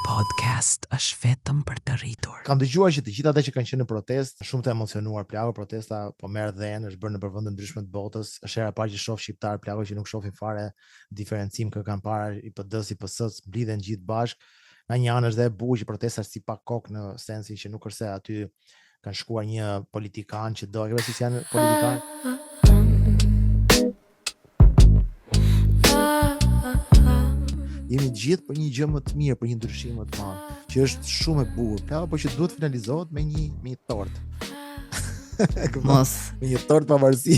podcast është vetëm për të rritur. Kam dëgjuar që të gjithë ata që kanë qenë në protestë, shumë të emocionuar, plago protesta po merr dhënë, është bërë në vende ndryshme të botës. Është hera e parë që shoh shqiptar plago që nuk shohin fare diferencim kë kanë para i PD-s i PS-s, mblidhen gjithë bashkë. Nga një anë është dhe e bukur që protesta është si pa kokë në sensin që nuk është se aty kanë shkuar një politikan që do, e si janë politikan. Jemi gjithë për një gjë më të mirë, për një ndryshim më të madh, që është shumë e bukur. Plako, por që duhet finalizohet me një tort. Mos me një tort pavarësi.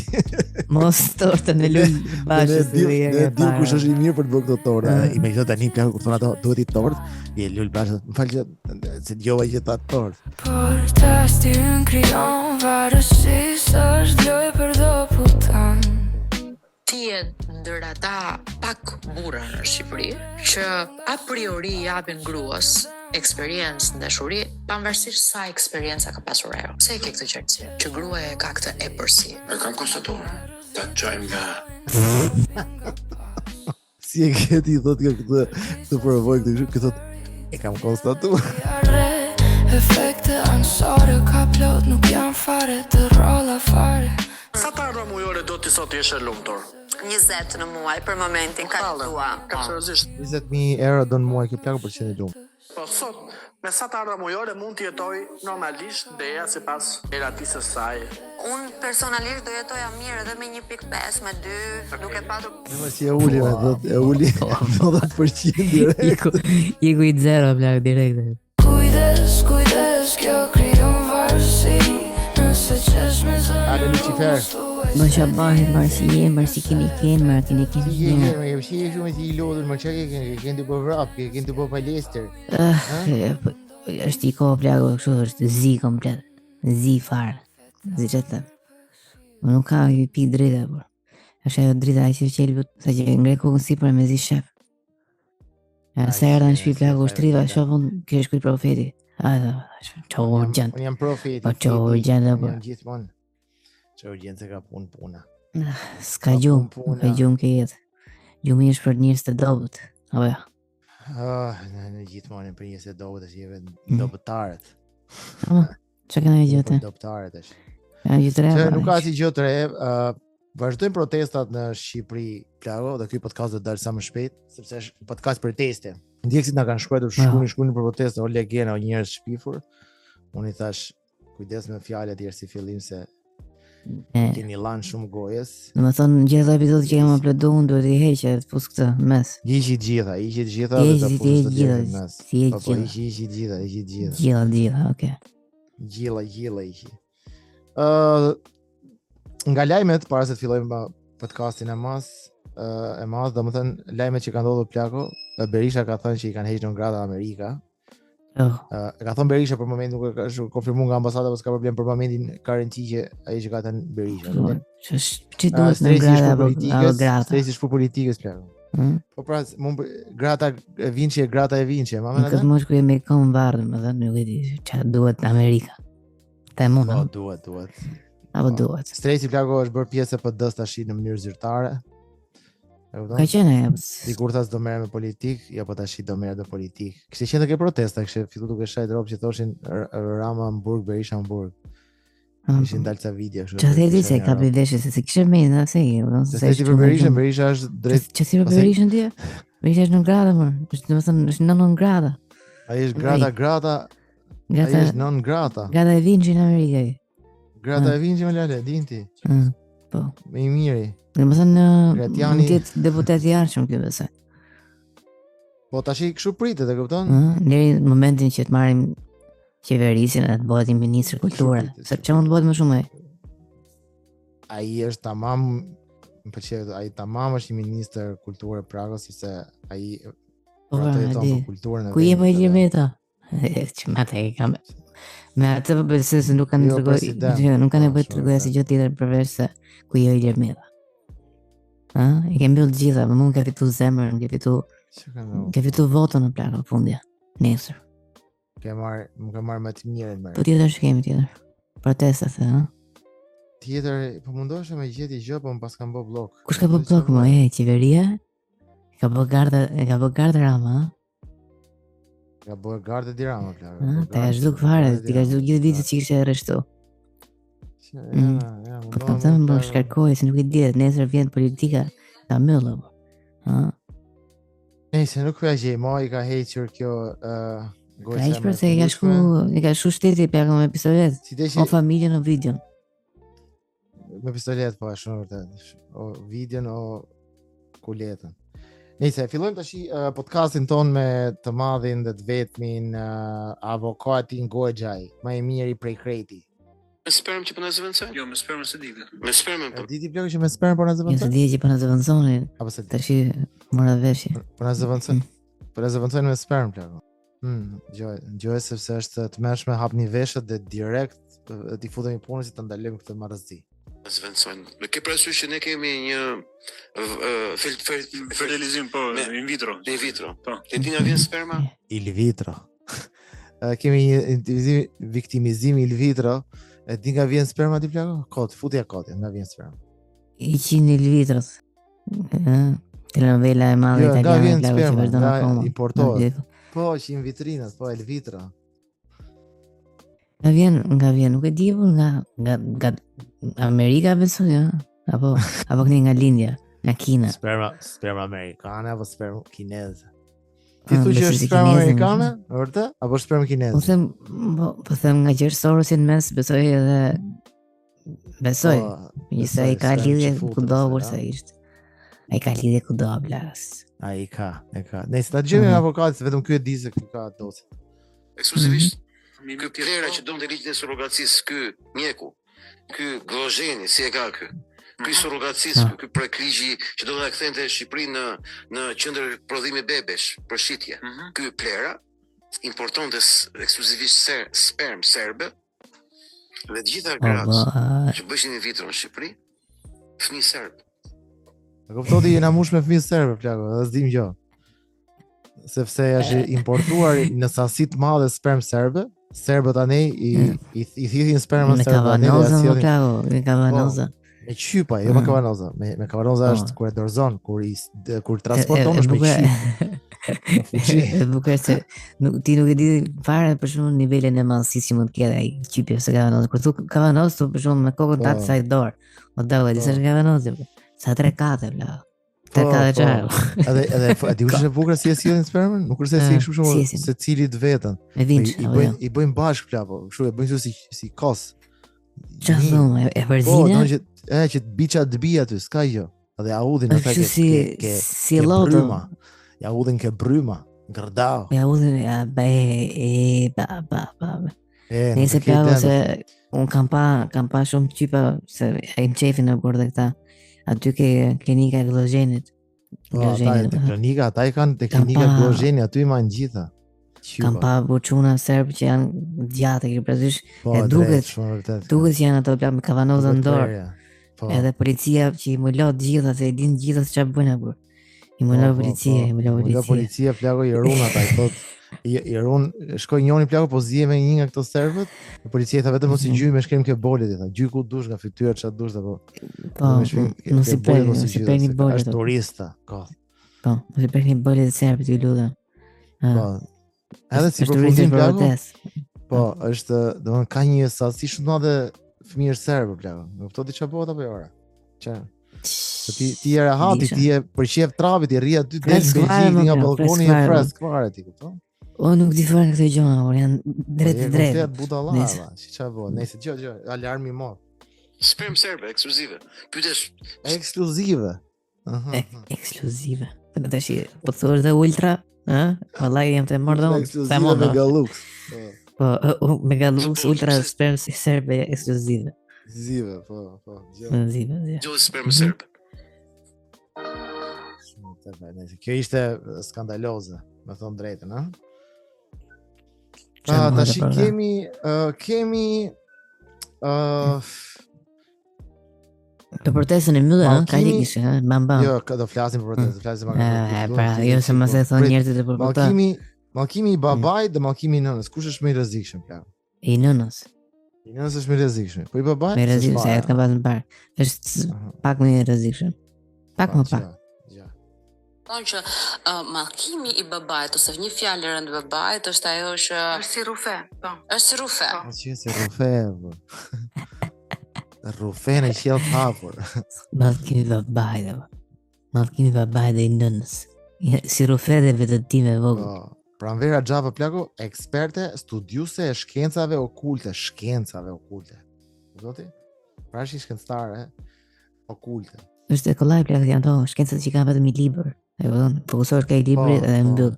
Mos tortën e Lul Bashës. Ne di kush është i mirë për të bërë këtë tort. I më thotë tani plako kur thonë ato duhet i tort, i Lul Bashës, më fal që se dëgjova që ta tort. Por tastin krijon varësi, është lojë për deputan. Ti je ndër ata pak burra në Shqipëri që a priori japin gruas eksperiencë ndeshuri, pavarësisht sa eksperjenca ka pasur ajo. Pse e ke këtë qartësi? Që gruaja e ka këtë epërsi. E kam konstatuar. Ta çojmë nga Si e ke ti thotë këtë provoj këtë thotë e kam konstatuar. Efekte ansore ka plot, nuk janë fare të rolla fare. sa ta ardha mujore do ti sot jesh e lumtur. 20 në muaj për momentin ka tua. Ka seriozisht. 20.000 euro do në muaj kjo plako për qenë lumë. Po sot me sa ta ardha mujore mund të jetoj normalisht deja sipas eratisë së saj. Unë personalisht do jetoja mirë edhe me 1.5, me 2, duke patur. Në si e uli, e uli 90% direkt. Iku i zero plak direkt. Kujdes, kjo krijon varësi. Nëse qesh me zërë. Ale Lucifer. Më shabahi marsi keni Si je shumë si i lodhur, më çka ke kënë të bëj vrap, ke kënë të bëj palestër. Është i kohë plago, kështu është zi komplet. Zi fare. Zi çetë. Më nuk ka i pi drita, por. Është ajo drita ai që qelbut, sa që ngre kokën sipër me zi shef. Sa erdha në shtëpi plago shtriva, shohun që është ky profeti. Çau urgjent. Unë jam profeti. Po çau urgjent apo. Gjithmonë. Çau urgjent se ka puna. S'ka gjumë ke jetë. Gjumi është për njerëz të dobët. Apo ja. Në gjithmonë për njerëz të dobët është jeve dobëtarët. Çka kanë gjetë? Dobëtarët është. Ja gjë të re. Nuk ka si gjë të re. Vazhdojnë protestat në Shqipëri, plago, dhe ky podcast do të dalë sa më shpejt, sepse është podcast proteste. Ndjekësit na kanë shkruar shkunin për protestë, o legena, o njerëz shpifur. Unë i thash, kujdes me fjalët e si fillim se keni lanë shumë gojës. Domethënë gjithë episodët që kam uploaduar duhet i heqë të pus këtë në mes. Hiqi të gjitha dhe ta pus të gjitha në mes. Po hiqi të gjitha. Gjitha, okay. Gjilla hiqi. Nga lajmet para se të fillojmë podcastin e madh, domethënë lajmet që kanë ndodhur plako, Berisha ka thënë që i kanë hequr grada Amerika. Ka thënë Berisha për momentin nuk është konfirmuar nga ambasada, por s'ka problem për momentin ka rëndësi që ai që ka thënë Berisha. Ç'i duhet në grada apo grada? Stresi është politikës plako. Po pra, grata e Vinçi, grata e Vinçi, më Këtë mosh ku jemi kom varr, domethënë nuk e di çfarë duhet në Amerika. Te mund. Po duhet. Apo duhet. Stresi plako është bërë pjesë e PD-s tash në mënyrë zyrtare. Ka qenë sikur thas do merre me politik, ja po tash do merret me politik. Kishte qenë ke protesta, kishte filluar duke shajt rrobat që thoshin Rama Hamburg, Berisha Hamburg. Ishin dalë ca video kështu. Çfarë di se ka bëj veshje se kishte më se se ti për Berisha është drejt. Çfarë si për Berishën ti? Berisha është në gradë më. Domethënë është 9 grada. Ai është grada. Ai është 9 grada. Grada e Vinçi në Amerikë. Grada e Vinçi më lale, dinti. Po. Më i miri. Domethënë mund të jetë deputet i arshëm ky besoj. Po tash i kështu pritet, e kupton? Deri në momentin që të marrim qeverisin e të bëhet i ministër kulture, se çfarë mund të bëhet më shumë ai? Ai është tamam, më pëlqej, ai tamam është i ministër kulture Pragës, se ai vërteton për kulturën e. Ku je më i meta? Çmata e kam. Me atë besoj se nuk kanë tregoj, nuk kanë nevojë të tregoj asgjë tjetër përveç se ku je i meta. E kem mbyll gjitha, më mund ka fitu zemrën, ke fitu votën në plakë fundja, nesër. Më ka marrë më të mirën më. Po tjetër shkemi tjetër. Protestat, Tjetër, po mundosh me gjeti gjë, po më pas kanë bë blok. Kush ka bë blok më? Qeveria? Ka bë garda Rama, Ka bërë gardë dirama plagë. Ta ka zhduk fare, ti ka zhduk gjithë vitet që ishte arrestu. Po kam thënë më shkarkoj, se nuk i dihet, nesër vjen politika, ta mëllë. Se nuk ka gjej, ma i ka hequr kjo Ka heq për se i ka shku shteti plagë me pistolet. O familjen o videon. Me pistolet po e shumë vërtet. O videon o kuletën. Nëse fillojmë tash podcastin ton me të madhin dhe të vetmin avokatin Goxhaj, më i miri prej kreti. Me sperm që po na zëvendëson? Jo, me spermën se di. Me spermën po. Diti plagë që me sperm po na Jo, se zëvendëson? di që po na zëvendësonin. Apo se Tash mora veshje. po na zëvendëson? Po na zëvendëson me sperm plagë. Gjoj sepse është të mëshme hapni veshët dhe direkt t'i futemi punën si të ndalojmë këtë marrëzi. Zëvendësojnë. Me ke parasysh që ne kemi një fertilizim po in vitro. In vitro. Po. Te di nga vjen sperma? Il vitro. Kemi një viktimizim il vitro. E di nga vjen sperma ti plako? Kot, futja kotja, nga vjen sperma. 100 litros. Telenovela e madhe Jo, nga italiane vjen plagë që sperma, vazhdon nga akoma. importohet. Po, që in vitrinat, po, il vitro. Nga vjen, nuk e di, po nga Amerika besoj, ja? Apo këni nga Lindja, nga Kina. Sperma amerikane apo sperma kineze? Ti thu që besoj është se sperma kineze, amerikane, vërtet? Apo sperma Po kineze? them nga George Sorosin mes, besoj edhe besoj. Njëse ai ka lidhje kudo kurse ishte. Ai ka lidhje kudo blas. Ai ka. Nëse ta gjejmë avokatin, vetëm ky e di se ky ka dosje. Ekskluzivisht. Ky plera që donte ligjin e surrogacisë, ky mjeku, ky Glozheni, si e ka ky? Ky surrogacisë, ky prekligji që do ta kthente Shqipërinë në qendër prodhimi bebesh për shitje. Ky plera importonte ekskluzivisht sperm serbe dhe të gjitha gratë që bëshin in vitro në Shqipëri, fëmijë serb. E kuptoti jena mush me fëmijë serbe plako, edhe s'dim gjë. Sepse është importuar në sasi të madhe sperm serbe. Serbët tani i thithin sperma Me serbe. kavanoza më plako, me kavanoza. Me qypa, jo me kavanoza. Me kavanoza është kur e dorzon, kur transporton është me qyp. E bukur se ti nuk e di fare për shembull nivelin e madhësisë që mund të ketë ai qypi ose kavanoza. Kur thu kavanoz, thu për shembull me kokën tatë sa i dorë. O dalla, disa është kavanoza. Sa 3-4 bla. 3-4 çfarë? Edhe e di kush e bukur si e sillin spermën? Nuk kurse si kështu shumë secili të vetën. Me vinç, I bëjnë bashkë plako, kështu e bëjnë si kos. Çfarë thonë? E Po, përzina? që të biça të bi aty, s'ka gjë. Edhe ja udhin ata Kështu si loto. bryma. Ja udhin ke bryma, gërdau. Ja udhën ba. Nëse plako se un kam pa shumë qypa se ai më qefin në bordë këta. Aty ke klinika e Glozhenit. Po, ata te klinika, ata i kanë te klinika Glozheni, aty i manë gjitha. Kam pa buçuna serb që janë gjatë, ke parasysh, e duket që janë ato plak me kavanozën në dorë. Edhe policia që i mulot gjitha, se i din gjitha se çfarë bëjnë apo. I mulot policia. Plako i run ata, i thot i run, shkoi njëri plako po zije me një nga këto serbët, e policia tha vetëm mos i gjyj me shkrim ke bolet, i tha, gjyj ku dush nga fytyra çfarë dush apo. Po, mos i prekni bolet. Është turista, ka. Po, mos i prekni bolet e serbët, ju lutem. Po. Edhe si përfundim plako. Po, është, domethënë ka një sasi shumë të madhe fëmijë serbë plako. Nuk kuptoj çfarë bëhet apo jo ora. Çfarë? Ti e rahati, ti e përqef trapit, i rri aty del nga balkoni e fresk fare ti, kupton? O nuk di fare këto gjëra, por janë drejt. Vërtet budallava, si çfarë bëhet? Nëse gjë, alarmi mor. Sperm serbe ekskluzive. Pyetesh ekskluzive. Ekskluzive. Tash po thosh dhe ultra, ë? Vallahi jam të mordon. Ekskluzive Megalux. Po, Megalux ultra sperm serbe ekskluzive. Zive, po. Zive. Gjë sperm serbe. Kjo ishte skandaloze, me thonë drejtën, a? Tash kemi të protestën e myllë, ka që kishe, bam. Jo, do flasim për protestën, pra, jo se mëse thonë njerëzit e për këta. Mallkimi i babait dhe mallkimi i nënës, kush është më i rrezikshëm plak? I nënës. I nënës është më i rrezikshëm. Po i babait? Më i rrezikshëm, se ajo ka pasur më parë. Është pak më i rrezikshëm. Pak më pak. Thonë që mallkimi I babait ose një fjalë rënd babait është ajo që Është si rufe, po. është si rufe. Po që si rufe. Rufe në qiell hapur. Mallkimi babait. Mallkimi babait dhe I nënës. Si rufe dhe vetëtime vogël. Po. Pranvera Xhava Plaku, eksperte, studiuse e shkencave okulte. Zoti? Pra është shkencëtare okulte. Është kollaj plak janë to, shkencat që kanë vetëm një libër. E vëdon, fokusohesh ka I librit edhe mbyll.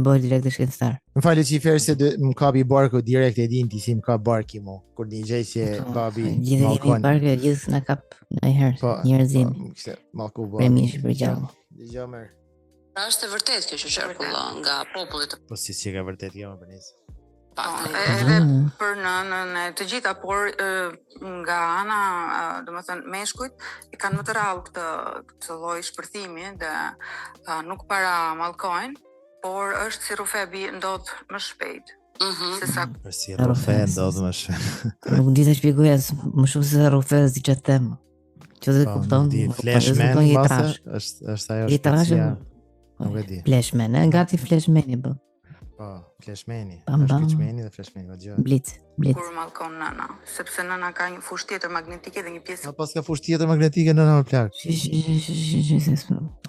Bëhet direkt shkencëtar. Më falë që I ferë se më kapi barku direkt e din ti si më ka barki mo. Kur një gjej që babi Gjithë barkë gjithë na kap ndonjëherë njerëzim. Kishte mallku barku. Premish për gjallë. Dëgjoj merr. Pra është e vërtetë kjo që çarkullon nga populli të Po si ka vërtet jo më bënis. Edhe për në të gjitha, por nga ana, domethënë meshkujt I kanë më të rrallë këtë lloj shpërthimi dhe nuk para mallkojnë, por është si rufebi ndodh më shpejt. Se sa Për si rufe ndodh më shumë. Nuk di ta shpjegoj as më shumë se rufe si çfarë temë. Që të kupton. Flashman është ajo shpejtësia. Nuk e di. Flashman, gati flashmani po. Po, flashmani. Bam, Është bam. flashmani dhe flashmani, vëgjë. Blitz. kur mallkon nëna, sepse nëna ka një fushë tjetër magnetike dhe një pjesë Pas ka fushë tjetër magnetike nëna më plak.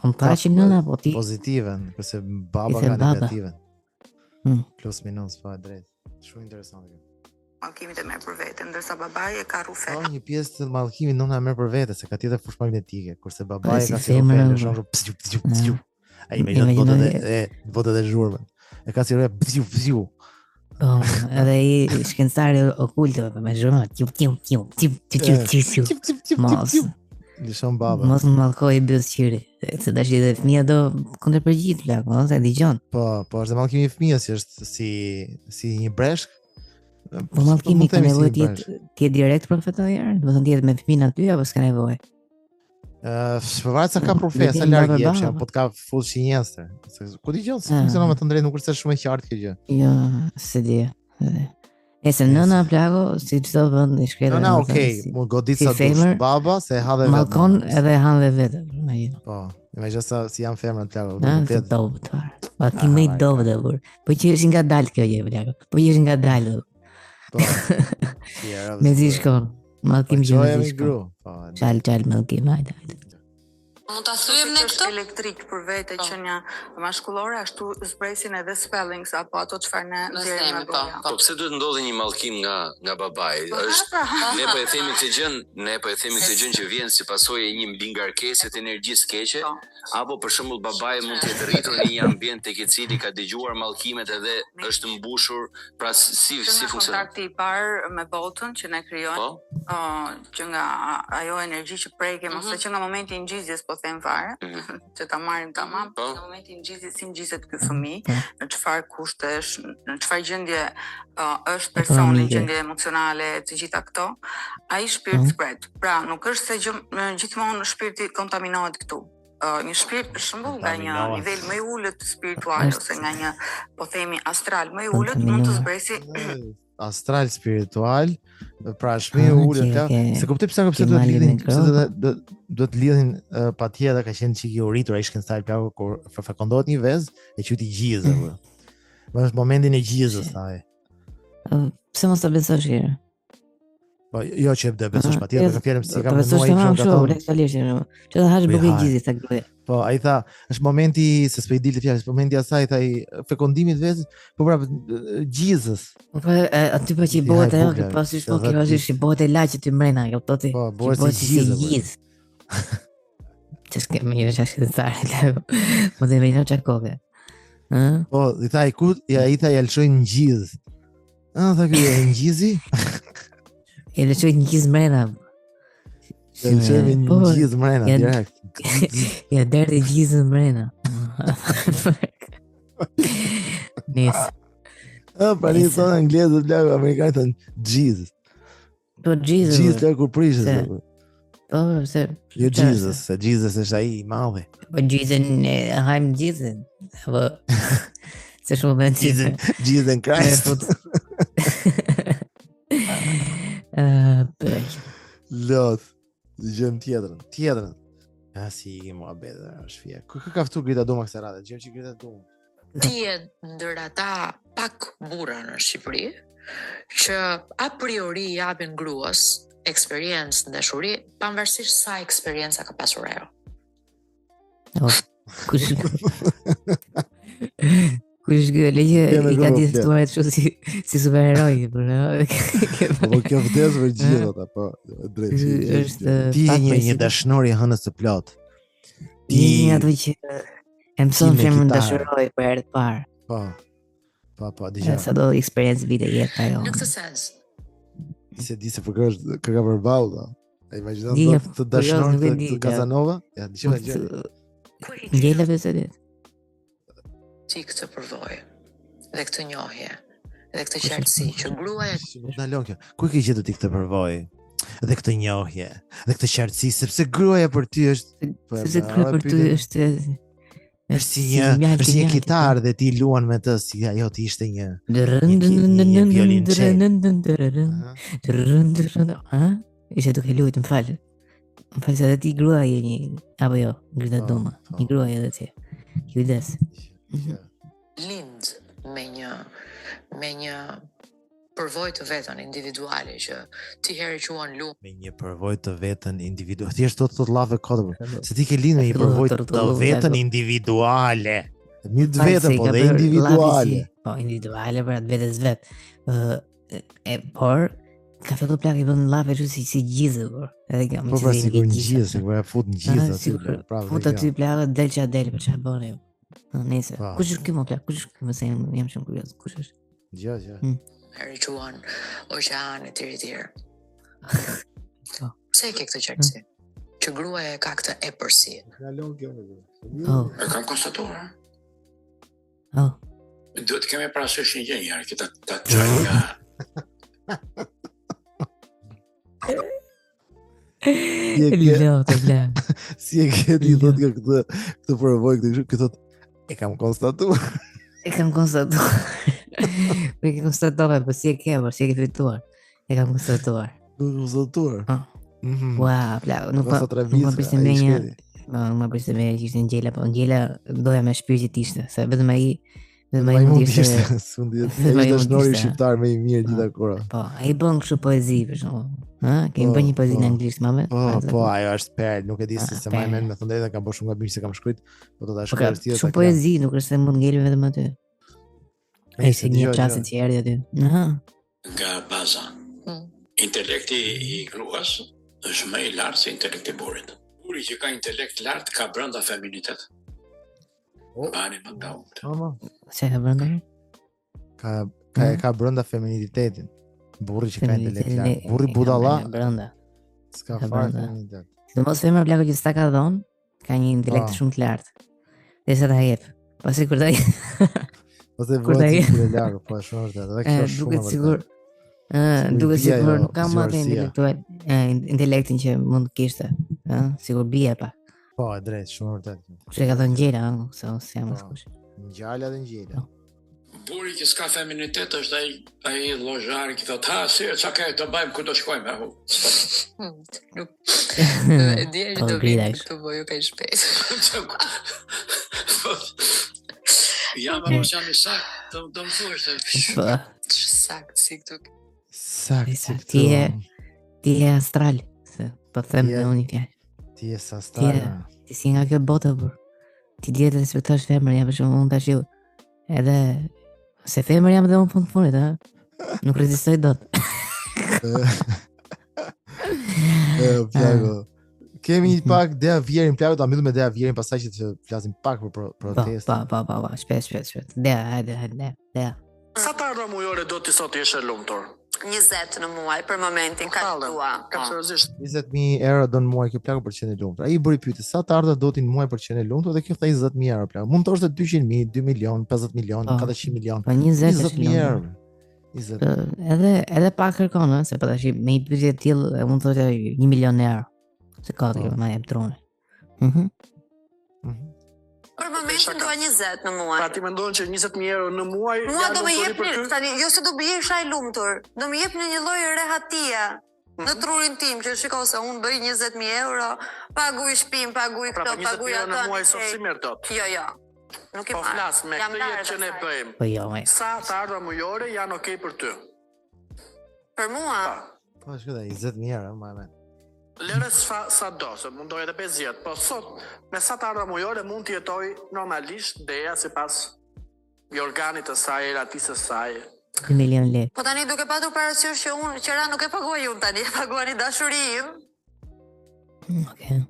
On paraqim nëna po ti. Pozitiven, kurse baba I the ka baba. negativen. Plus minus fa drejt. Shumë interesante kjo. mallkimit e merr për vete, ndërsa babai e ka rufe. Ka një pjesë të mallkimit nëna merr për vete se ka tjetër fushë magnetike, kurse babai Si ka si femra, rufë, lëshon. Ai më jot botët e zhurmën. E ka si rufë. Po, edhe I shkencëtari okulte me zhurmë. Mos. Lëshon baba. Mos më mallkoj byll qiri. Se tash edhe fëmia do kundërpërgjigj plak, mos e dëgjon. Po është dhe mallkimi I fëmijës, është si një breshk. Po mallkimi ka nevojë të jetë direkt profetojër, do të thonë jetë me fëmin aty apo s'ka nevojë. Përvaret sa ka profesa larg jepsh, po të ka full shinjeste. Ku dëgjon se funksionon me të drejtë, nuk është shumë e qartë kjo gjë. Jo, se di. E se nëna plago, si çdo vend I shkretë. Nëna okay, mu godit sa dush baba se ha dhe vetë. Mallkon edhe han dhe vetë. Po, imagino sa si janë femrat plago. Të dobët fare. Po ti më I dobët e bur. Po që është nga dal kjo gjë plago. Po që është nga dal. Po. Me zi shkon. Mallkim që me zi gru. shkon. Çal mallkim hajde. Mund ta thyem ne këtë? Elektrik për vete që një mashkullore ashtu zbresin edhe spellings apo ato çfarë ne nxjerrim nga goja. Po pse duhet ndodhi një mallkim nga babai? Është ne po e themi këtë gjë, që vjen si pasojë e një mbingarkese të energjisë keqe, apo për shembull babai mund të jetë rritur në një ambient tek I cili ka dëgjuar mallkimet edhe është mbushur, pra si funksionon? Kontakti I parë me botën që ne krijojmë, që nga ajo energji që prekem ose që nga momenti I ngjizjes po them fare, që ta marrim tamam, në momentin E ngjizjes si ngjizet ky fëmijë, në çfarë kushtesh, në çfarë gjendje është personi, gjendje emocionale, të gjitha këto, ai shpirt zbret. Pra, nuk është se gjithmonë shpirti kontaminohet këtu. Një shpirt për shembull nga një nivel më I ulët spiritual ose nga një po themi astral më I ulët mund të zbresi astral spiritual, pra shmi ulët, se kuptoj pse duhet lidhin, duhet lidhin patjetër ka qenë çiki uritur ai shkencëtar plaku kur fekondohet një vezë e quajti gjizë. Më është momentin e gjizës ai. Pse mos ta besosh herë? Po jo që do besosh patjetër, ka fjalën se ka besuar realisht. Që ta hash bukë gjizit ta gruaja. Po ai tha, është momenti se s'po I dilte fjalës, momenti asaj tha I fekondimit vezës, po prapë gjizës. Po aty po që I bëhet ajo, që pasi shpo kjo është I bëhet e laçi ty mrena, e kuptoti? Po, bëhet si gjizë. Që s'kemë një shashkëtare, po dhe me një qakove. Po, I tha I tha I alëshoj në gjizë. Tha kjo e në gjizi? E lëshoj në gjizë mrena. E lëshoj në gjizë mrena, direkt. Ja derdhi gjizën mrena. Nisë. Pra një thonë anglezët plaku, amerikanët thonë gjizë. Po gjizë. Gjizë të kur prishës. Po, se... Jo gjizës, se gjizës është ai I madhe. Po gjizën, hajmë gjizën. Po, se shumë me në Gjizën Christ. Për. Lot, gjëm tjetërën. Si i muhabet është fje. Kë ka ftu Grita Duma kësaj radhe? Gjem që Grita Duma. Ti je ndër ata pak burra në Shqipëri që a priori japin gruas eksperiencë në dashuri, pavarësisht sa eksperjenca ka pasur ajo. Kush legjë I ka diskutuar kështu si superheroj, Po kjo vdes për gjithë ata, po drejt. Ti je një dashnor I hënës së plot. Ti je ato që e mëson femrën dashuroj për herë të parë. Po, dija. Sa do eksperiencë vite jetë ajo. Në këtë sens. Se di se për kë ka përballë, do. E imagjino të dashnor të Casanova? Ja, dishim gjë. Gjela besoj. Ti këtë përvojë dhe këtë njohje dhe këtë qartësi që gruaja ndalon kjo. Ku ke gjetur ti këtë përvojë dhe këtë njohje dhe këtë qartësi sepse gruaja për ty është është si një kitar dhe ti luan me të si ajo ti ishte një Ishte duke luajtur, më fal. Më fal se ti gruaja je një apo jo, Grita Duma. Një gruaja edhe ti. Kujdes. lind me një përvojë të vetën individuale që ti herë quan lumë me një përvojë të vetën individuale. Thjesht thot llave kodë. Se ti ke lind me një përvojë të vetën individuale. Mirë të vetën, po dhe individuale. Po individuale për atë vetes vet. Por ka filluar plak I bën llave kështu si gjizë, por. Edhe kjo më si një gjizë, sigurisht e fut në gjizë aty. Fut aty plak del për çfarë bën ajo. Nëse kush është ky më plak? Kush është ky më se jam shumë kurioz. Kush është? Gjë. Herë quan oqeane të tjerë. Pse ke këtë qartësi? Që gruaja ka këtë epërsi. E kam konstatuar. Duhet të kemi parasysh një gjë herë, që ta çojmë nga Si e ke ti thot nga këtë përvojë këtë thot e kam konstatuar. Po e ke konstatuar, po si e ke fituar? E kam konstatuar. Ua, plak, nuk më përse me një më përse me që ishte Ngjela, po Ngjela doja me shpirtit ishte, se vetëm ai mund ishte dashnori shqiptar më I mirë gjitha kohë. Po, ai bën kështu poezi për shembull. Kemi bën një poezi në anglisht më. Po, ajo është perl, nuk e di se më mend me thënë drejtë kam bërë shumë gabim se kam shkruajt, po do ta shkruaj tjetër. Shumë poezi, nuk është se mund ngel vetëm aty. Ai se një çast të erdhi aty. Nga baza. Intelekti I gruas është më I lartë se intelekti I burrit. Burri që ka intelekt lart ka brenda feminitet. Bani më nga unë. Se ka brenda? Ka brenda feminitetin. Burri që ka intelekt lart. Burri budalla. Brenda. S'ka fare feminitet. Domos femra plako që s'ta ka dhon, ka një intelekt shumë të lartë. Derisa ta jep. Pasi kur ta Ose vjen të larg, po është vërtet. Edhe kjo është shumë sigur. Duket sigur nuk ka më atë intelektual, intelektin që mund të kishte, sigur bie pa. Po, e drejtë, shumë vërtet. Kush e ka thënë Ngjela, se jam askush. Ngjala dhe Ngjela. Burri që s'ka feminitet është ai llozhari që thot, si çka ka të bëjmë ku do shkojmë apo. E di që do vinë këtu po ju ka shpejt. Ja, ma mos jam I sakt, do më thush se sakt si këtu. Sakt. Ti je astral, se po them në një fjalë. Ti je astral. Ti si nga kjo botë, por ti duhet të respektosh femrën, ja për shembull unë tash edhe se femër jam dhe unë fund funit, nuk rezistoj dot. Plago. Kemi pak Dea Vjerin, Plago, ta mbyllim me Dea Vjerin pastaj që të flasim pak për protestën. Po, shpejt. Dea. Sa të ardha mujore do t'i sot jesh e lumtur? 20 në muaj për momentin ka tua. Absolutisht. 20.000 euro do në muaj kjo Plago për qenë e lumtur. Ai I bëri pyetje, sa të ardha do t'i në muaj për qenë e lumtur dhe kjo tha 20.000 euro Plago. Mund të ishte 200.000, 2 milion, 50 milion, 400 milion. Po 20.000 euro. 20. Edhe pak kërkon, se po tash me një pyetje të tillë mund të thotë 1 milion euro. Se ka të ma jep drone. Për momentin doa 20 në muaj. Pra ti mendon që 20.000 euro në muaj mua do më jep tani, jo se do bëj shaj lumtur, do më jep në një lloj rehatia. Në trurin tim që shiko se unë bëj 20.000 euro, paguj shtëpinë, paguj këto, paguj ato. Në muaj sot si merr dot. Jo. Nuk i Po flas me këtë jetë që ne bëjmë. Po jo, Sa të ardha mujore janë okay për ty? Për mua, Po shkëta 20.000 euro, më amen. Lere sa do, se mundoj edhe 50, po sot me sa të ardha mujore mund të jetoj normalisht deja sipas organit të saj, ratisë së saj. 1 milion lekë. po tani duke patur parasysh që unë qëra nuk e paguaj unë tani, e paguani dashurinë. Okej.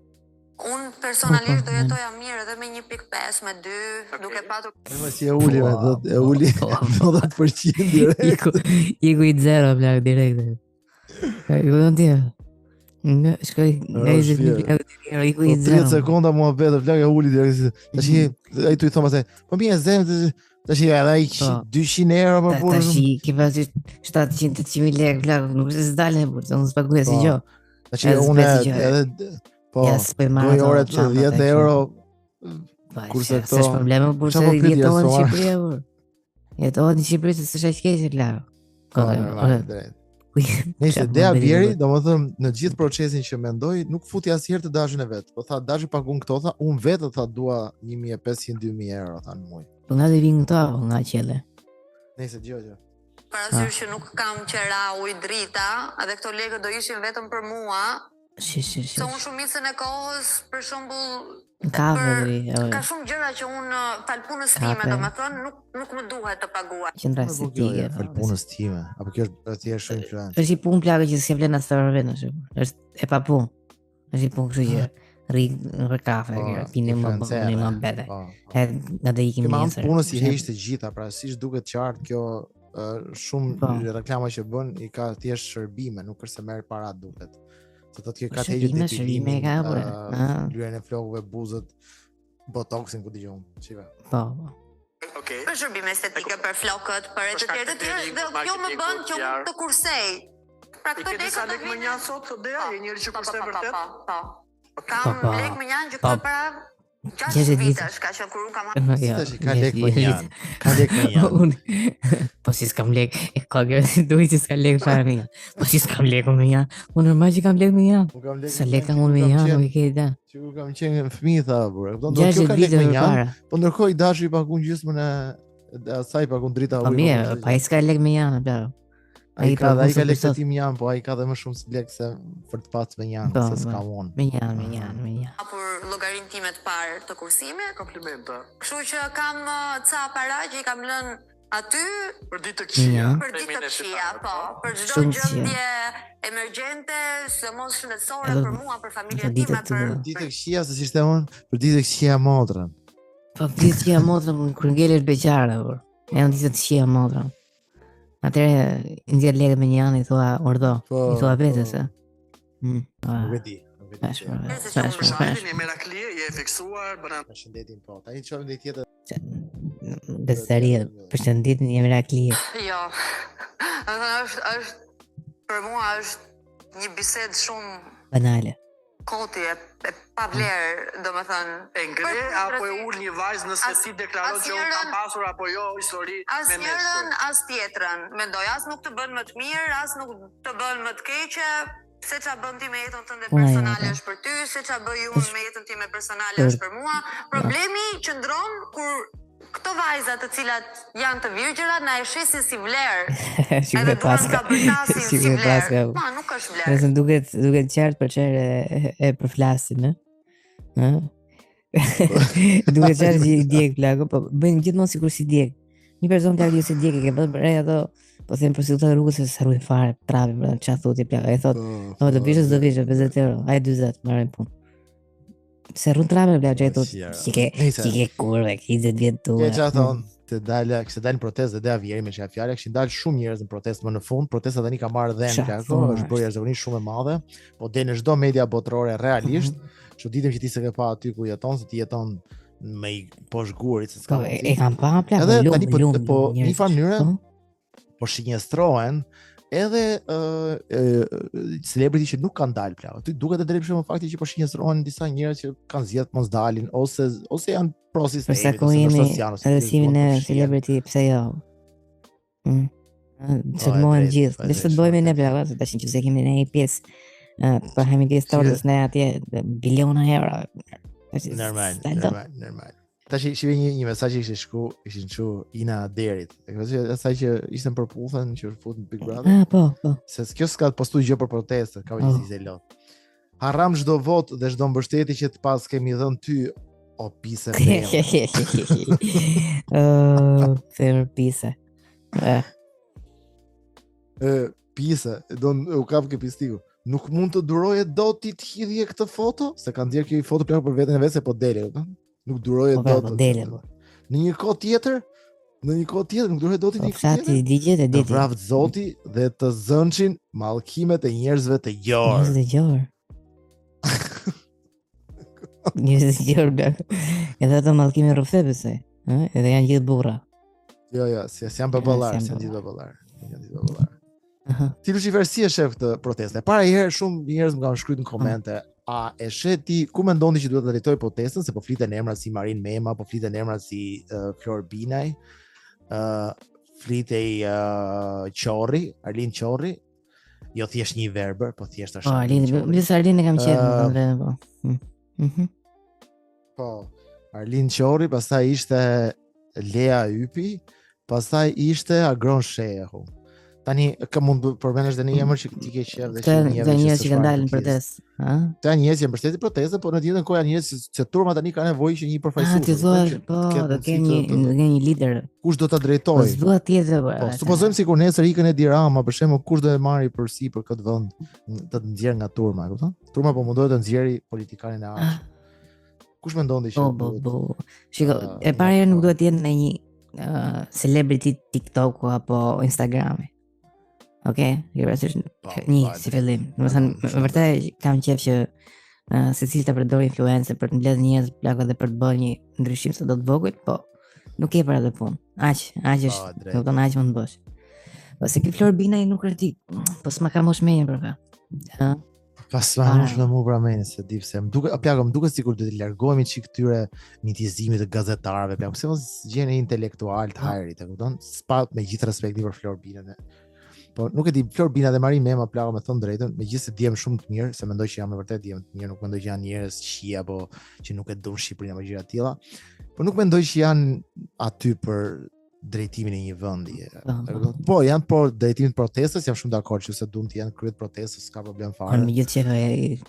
Unë personalisht do jetoja mirë edhe me 1.5, me 2, duke patur... Më si e uli, e uli 90% direkt. Iku i 0 plak direkt. Iku do të shkoj nga 20.000 euro, iku i 0. 30 sekonda mua vetë, plak e uli direkt. Tash ai tu i thoma se, po mirë zemë, tash edhe ai 200 euro më burr. Tash ke pasur 700-800.000 lekë plak, nuk se s'dalën e burr, unë s'paguaj si gjë. Tash unë edhe po goj ore të 10 euro. Kurse këto s'është probleme burr se jetohet në Shqipëri burr. Jetohet në Shqipëri se s'është aq keq plak. Nëse Dea Vieri, domethënë në gjithë procesin që mendoj, nuk futi asnjëherë të dashën e vet. Po tha dashi pagun këto, tha unë vetë tha dua 1.500-2.000 euro tha në muaj. Po nga të vinë këto nga qelle. Nëse gjë. Parasysh që nuk kam qera ujë drita, edhe këto lekë do ishin vetëm për mua. Se unë shumicën e kohës, për shembull, ka shumë gjëra që unë fal punës time, domethënë nuk më duhet të paguaj. Qendra estetike, fal punës time, apo kjo është shumë influencë. Është një punë plagë që s'e vlen as të vetë, është e papunë. Është një punë kështu që rri në kafe, pinë më bete. Nga dhe ikim njësër. Punës i heq të gjitha, pra si duket qartë kjo shumë reklama që bën i ka thjesht shërbime, nuk është se merr para duket. Se të tjerë ka të heqë depilimin, lyren e flokëve, buzët, botoxin ku dëgjojmë. Çive. Po. Okej. Për shërbime estetike, për flokët, për e të tjerë, dhe kjo më bën që unë të kursej. Pra këto lekë sa lekë më njanë sot, Dea, je njëri që kursej vërtet? Po. Kam lekë më njanë që këto para 6 vitesh, ka qenë kur unë kam ka lekë më njanë. Ka lekë më njanë. Po si s'kam lekë, ka gërë duhet që s'ka lekë fare më njanë. Po si s'kam lekë më njanë, unë normal që kam lekë më njanë. Sa lekë kam unë më njanë, nuk i ke ide. Që ku kam qenë fëmijë tha, burë. Do kjo ka lekë më njanë, po ndërkohë i dashi i pagun gjysmën e asaj pagun drita ujë. Po mirë, pa i s'ka lekë më njanë, plaro. Ai ka lekë të tim janë, po ai ka dhe më shumë lekë se për të pasur me janë, se s'ka unë. Me janë. Por llogarinë time të parë të kursimit, komplimenta. Kështu që kam ca para që i kam lënë aty për ditë të këqija. Për ditë të këqija, po. Për çdo gjendje emergjente, sidomos shëndetësore për mua, për familjen time, për ditë të këqija, se si ishte unë, për ditë të këqija motrën. Po ditë të këqija motrën kur ngelesh beqare, por. Janë ditë të këqija motrën. Atëre nxjerr lekë me një anë i thua ordo, i thua vetes se. Nuk e di. Shajtin e meraklie, je e fiksuar, bëna shëndetin po. Tani çojmë një tjetër. Besaria, përshëndetjen e meraklie. Jo. Është për mua është një bisedë shumë banale. Koti e pa vlerë, domethënë, e ngre apo e ul një vajzë nëse ti deklaron që unë kam pasur apo jo histori me nesër. Asnjërin, as tjetrën. Mendoj as nuk të bën më të mirë, as nuk të bën më të keqe. Se qa bën ti me jetën tënde personale është për ty, se qa bëj unë me jetën time personale është për mua. Problemi qëndron kur këto vajzat të cilat janë të virgjëra na e shesin si vlerë. Edhe duan ta bërtasin si vlerë. Ma, nuk është vlerë. Nëse duket qartë për çfarë e përflasin, ë? Duket qartë që i djeg plagë, po bëjnë gjithmonë sikur si djeg. Një person plagë si djeg e ke bërë re ato, po them për sikut rrugës se s'harroi fare, trapi, për çfarë thotë plagë. Ai thotë, "Do të vishë 50 euro, ai 40, marrën punë." Se rrun trame bla që thotë si ke kurve 20 vjet tu. Ja çfarë thon, të dalë, kishte dalë në protestë dhe Dea Vieri me çfarë fjalë, kishin dalë shumë njerëz në protestë më në fund. Protesta tani ka marrë dhënë plagë, është bërë jashtëzakonisht shumë e madhe, po në çdo media botërore realisht, çuditëm që ti s'e ke pa aty ku jeton, se ti jeton me poshtë gurit se s'ka. E kam pa plagë. Edhe tani po në një farë mënyrë po shinjestrohen edhe celebrity që nuk kanë dalë plagë. Ty duket e drejtë më fakti që po shinjestrohen disa njerëz që kanë zgjedhur mos dalin ose janë pro sistemi. Për sa kohë jemi rrësimin e celebrity, pse jo? Që të mohen gjithë. Dhe që të bëjmë ne plako, se tash që se kemi ne një pjesë për hamidjes tortës ne atje biliona euro. Normal. Tash shive një mesazh që ishin çu Ina Derit. Asaj që ishte përputhën që fut në Big Brother. Po. Se kjo s'ka postu gjë për protestë, ka vënë si lot. Harram çdo votë dhe çdo mbështetje që të pas kemi dhënë ty o pise me. Fair pise. Pise, u kap ke pistiku. Nuk mund të duroje dot ti të hidhje këtë foto, se kanë dhënë kjo foto plak për veten e vet se po dele, nuk duroje dot. Po dele. Në një kohë tjetër nuk duroje dot një kohë tjetër. Fati digjet e ditë. Vrap Zoti dhe të zënçin mallkimet e njerëzve të gjor. Njerëz të gjor blak. Edhe ato mallkime rrufë besoj, edhe janë gjithë burra. Jo, si janë baballar, janë gjithë baballar. Ti Lucifer si e shef këtë protestë? Para herë shumë njerëz më kanë shkruar në komente, a e sheh ti ku mendon ti që duhet të drejtoj protestën, se po fliten emra si Marin Mema, po fliten emra si Flor Binaj, flitej Qorri, Arlin Qorri, jo thjesht një verbër, po thjesht është. Po Arlin e kam qenë po. Po, Arlin Qorri, pastaj ishte Lea Ypi, pastaj ishte Agron Shehu. Tani ka mund të përmendesh edhe një emër që ti ke qef dhe që njerëz që kanë dalë në protestë, Këta njerëz që mbështesin protestën, por në të njëjtën kohë janë njerëz që turma tani kanë nevojë që një përfaqësues. Ti thua, po, do kemi një lider. Kush do ta drejtojë? Po s'dua tjetër. Po, supozojmë sikur nesër ikën Edi Rama, për shembull, kush do e marrë përsi për këtë vend të nxjerr nga turma, e kupton? Turma po mundohet të nxjerrë politikanin e art. Kush mendon ti që? Po. Shiko, e para nuk duhet të jetë në një celebrity TikTok apo Instagrami. Okej, një si fillim. Domethënë, vërtet kam qejf që secili të përdor influencer për të mbledhur njerëz plako dhe për të bërë një ndryshim sa do të vogël, po nuk e për atë punë. Aq është, domethënë aq mund të bësh. Po se ky Flor Binaj nuk rti, po s'ma ka mosh menjë për ka. Pas ma mosh në mu pra menjë, se di pse. Më duket sikur do të largohemi çik këtyre mitizimit të gazetarëve, plako. Pse mos gjeni intelektual të hajrit, e kupton? S'pa me gjithë respekti për Flor Binaj. Po nuk e di, Flor Bina dhe Marin Mema plako me thënë drejtën, megjithëse diem shumë të mirë, se mendoj që jam në vërtet diem të mirë, nuk mendoj që janë njerëz qi apo që nuk e duan Shqipërinë apo gjëra të tilla. Po nuk mendoj që janë aty për drejtimin e një vendi. Po janë por drejtimin e protestës, jam shumë dakord që se duan të jenë kryet protestës, s'ka problem fare.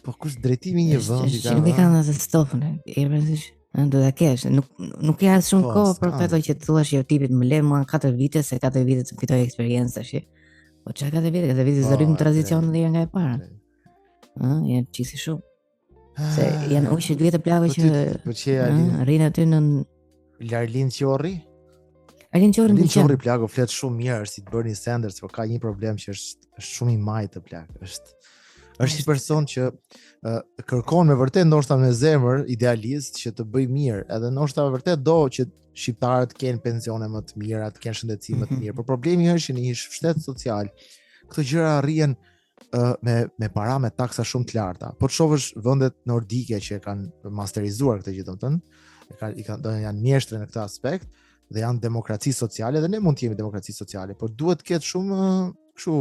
Po kush drejtimi i një vendi ka? Nuk kanë atë stofën. Do ta kesh, nuk ka shumë kohë për këtë që thuash jo tipit më le mua 4 vite se 4 vite të fitoj eksperiencë tash. Po çka ka të vite zërim tradicion dhe janë nga e para. Janë çiksi shumë. Se janë ushë duhet të plagoj që rrin aty në Arlin Qorri. Arlin Qorri plago flet shumë mirë, është si Bernie Sanders, por ka një problem që është shumë i majtë të plag. Është një person që kërkon me vërtet ndoshta me zemër idealist që të bëj mirë, edhe ndoshta vërtet do që shqiptarët kenë pensione më të mira, të kenë shëndetësi më të mirë. Por problemi është që në një shtet social këto gjëra arrin me para me taksa shumë të larta. Po të shohësh vendet nordike që kanë masterizuar këtë gjë, domethënë, janë mjeshtre në këtë aspekt dhe janë demokraci sociale dhe ne mund të jemi demokraci sociale, por duhet të ketë shumë kështu